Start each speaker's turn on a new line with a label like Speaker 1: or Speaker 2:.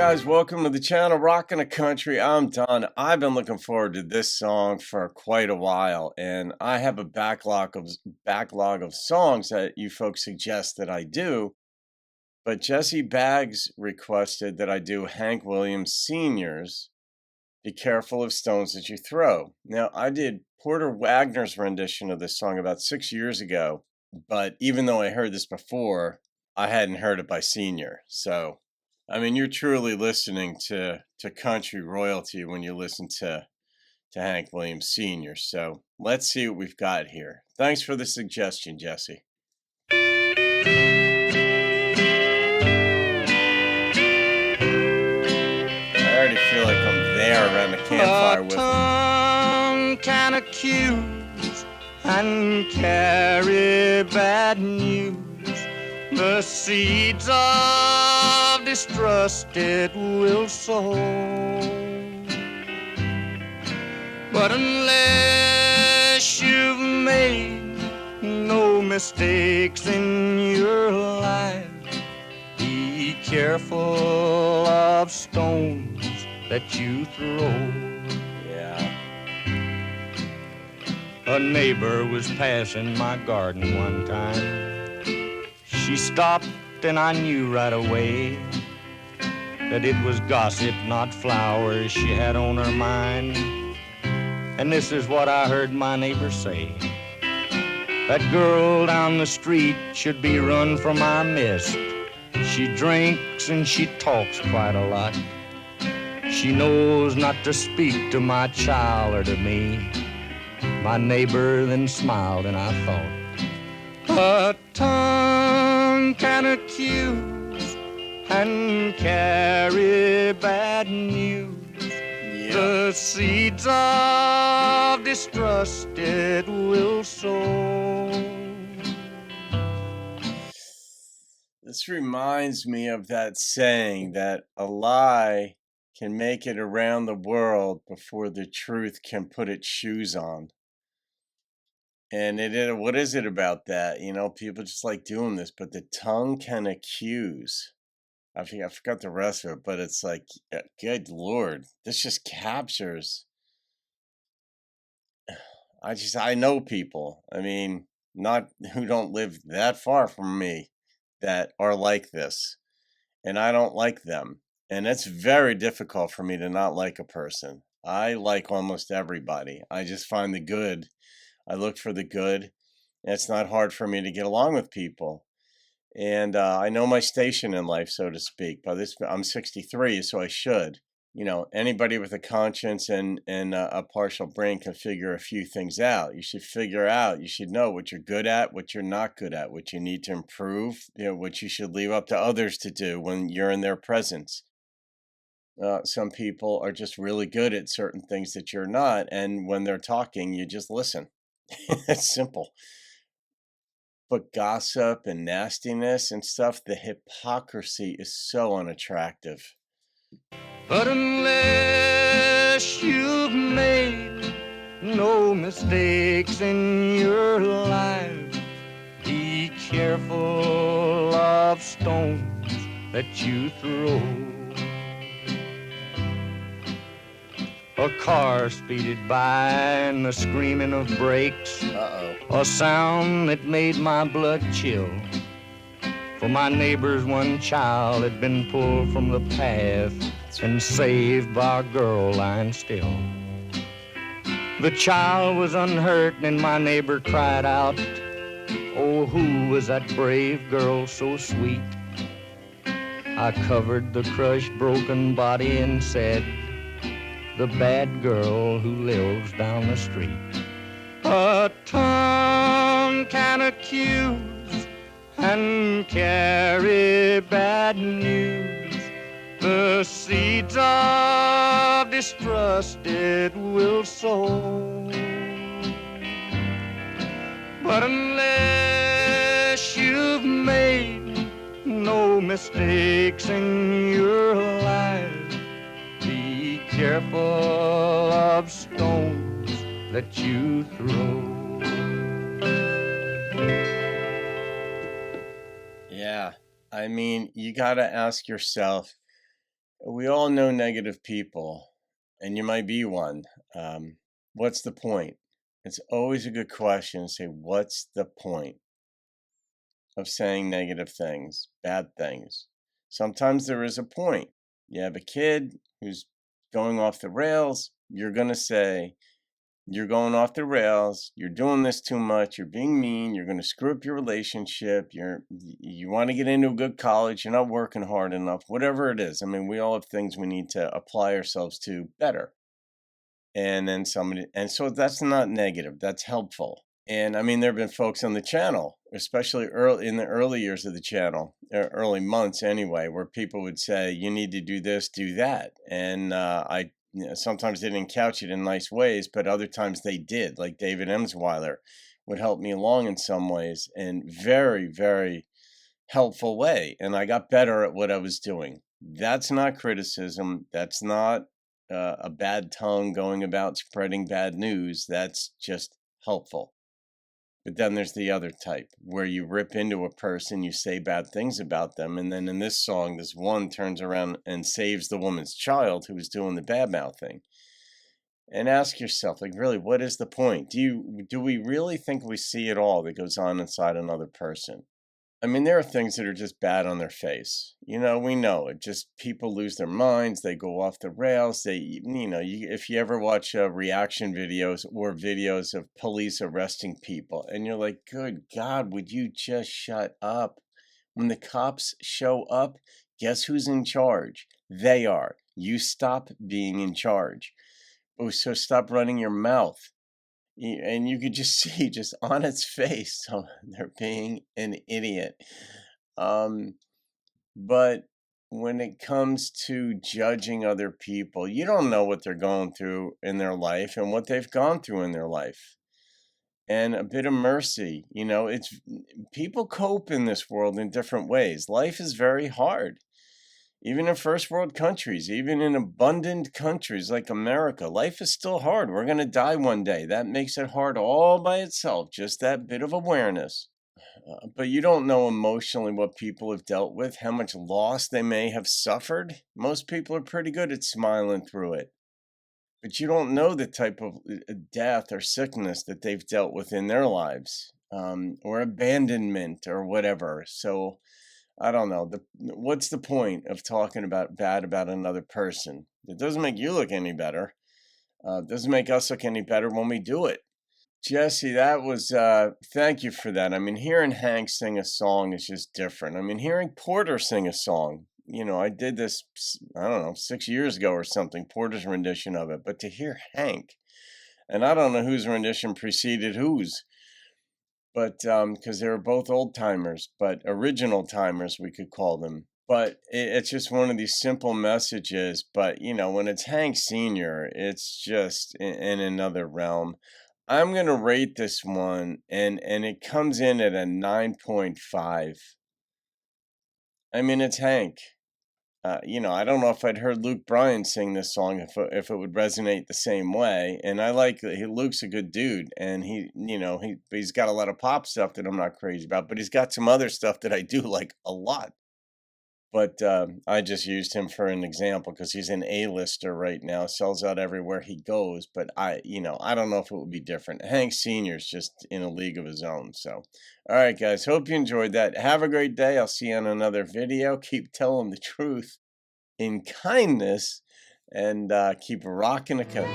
Speaker 1: guys? Welcome to the channel, Rockin' the Country. I'm Don. I've been looking forward to this song for quite a while, and I have a backlog of songs that you folks suggest that I do. But Jesse Baggs requested that I do Hank Williams Sr.'s "Be Careful of Stones That You Throw." Now, I did Porter Wagner's rendition of this song about 6 years ago, but even though I heard this before, I hadn't heard it by Senior. So, I mean, you're truly listening to country royalty when you listen to Hank Williams Sr. So let's see what we've got here. Thanks for the suggestion, Jesse. I already feel like I'm there around the campfire with him.
Speaker 2: Tongue can accuse and carry bad news. The seeds of distrust it will sow. But unless you've made no mistakes in your life, be careful of stones that you throw.
Speaker 1: Yeah.
Speaker 2: A neighbor was passing my garden one time. She stopped and I knew right away that it was gossip, not flowers, she had on her mind. And this is what I heard my neighbor say: that girl down the street should be run from our midst. She drinks and she talks quite a lot. She knows not to speak to my child or to me. My neighbor then smiled and I thought, a tongue can accuse and carry bad news.
Speaker 1: Yeah.
Speaker 2: The seeds of distrust it will sow.
Speaker 1: This reminds me of that saying that a lie can make it around the world before the truth can put its shoes on. And what is it about that? You know, people just like doing this, but the tongue can accuse. I forgot the rest of it, but it's like, good Lord, this just captures. I know people, I mean, not who don't live that far from me, that are like this, and I don't like them. And it's very difficult for me to not like a person. I like almost everybody. I just find the good. I look for the good. And it's not hard for me to get along with people. And I know my station in life, so to speak. I'm 63, so I should. You know, anybody with a conscience and a partial brain can figure a few things out. You should know what you're good at, what you're not good at, what you need to improve, you know, what you should leave up to others to do when you're in their presence. Some people are just really good at certain things that you're not, and when they're talking, you just listen. It's simple. But gossip and nastiness and stuff, the hypocrisy is so unattractive.
Speaker 2: But unless you've made no mistakes in your life, be careful of stones that you throw. A car speeded by and the screaming of brakes, a sound that made my blood chill. For my neighbor's one child had been pulled from the path and saved by a girl lying still. The child was unhurt and my neighbor cried out, oh, who was that brave girl so sweet? I covered the crushed, broken body and said, the bad girl who lives down the street. A tongue can accuse and carry bad news. The seeds of distrust it will sow. But unless you've made no mistakes in your life, be careful of stones that you throw.
Speaker 1: Yeah, I mean, you got to ask yourself, We all know negative people, and you might be one. What's the point? It's always a good question to say, what's the point of saying negative things, bad things? Sometimes there is a point. You have a kid who's going off the rails, you're going to say, you're going off the rails, you're doing this too much, you're being mean, you're going to screw up your relationship, you want to get into a good college, you're not working hard enough, whatever it is. I mean, we all have things we need to apply ourselves to better. And then somebody, and so that's not negative, that's helpful. And I mean, there have been folks on the channel, especially early in the early years of the channel, early months anyway, where people would say, you need to do this, do that. And sometimes they didn't couch it in nice ways, but other times they did. Like David Emsweiler would help me along in some ways in very, very helpful way. And I got better at what I was doing. That's not criticism. That's not a bad tongue going about spreading bad news. That's just helpful. But then there's the other type where you rip into a person, you say bad things about them, and then in this song, this one turns around and saves the woman's child who was doing the bad mouthing. And ask yourself, like, really, what is the point? Do we really think we see it all that goes on inside another person? I mean, there are things that are just bad on their face. We know it. Just people lose their minds. They go off the rails. If you ever watch reaction videos or videos of police arresting people, and you're like, good God, would you just shut up? When the cops show up, guess who's in charge? They are. You stop being in charge. Oh, so stop running your mouth. And you could just see just on its face, so they're being an idiot. But when it comes to judging other people, you don't know what they're going through in their life and what they've gone through in their life. And a bit of mercy, it's people cope in this world in different ways. Life is very hard. Even in first world countries, even in abundant countries like America, life is still hard. We're going to die one day. That makes it hard all by itself, just that bit of awareness. But you don't know emotionally what people have dealt with, how much loss they may have suffered. Most people are pretty good at smiling through it. But you don't know the type of death or sickness that they've dealt with in their lives, or abandonment or whatever. So, I don't know. What's the point of talking about bad about another person? It doesn't make you look any better. It doesn't make us look any better when we do it. Jesse, that was, thank you for that. I mean, hearing Hank sing a song is just different. I mean, hearing Porter sing a song, I did this, I don't know, 6 years ago or something, Porter's rendition of it. But to hear Hank, and I don't know whose rendition preceded whose, but because they were both old timers, but original timers, we could call them. But it's just one of these simple messages. But when it's Hank Sr., it's just in another realm. I'm gonna rate this one, and it comes in at a 9.5. I mean, it's Hank. I don't know if I'd heard Luke Bryan sing this song if it would resonate the same way. And I like Luke's a good dude, and he's got a lot of pop stuff that I'm not crazy about, but he's got some other stuff that I do like a lot. But I just used him for an example because he's an A-lister right now, sells out everywhere he goes. But I don't know if it would be different. Hank Sr.'s just in a league of his own. So, all right, guys, hope you enjoyed that. Have a great day. I'll see you on another video. Keep telling the truth in kindness, and keep rocking the country.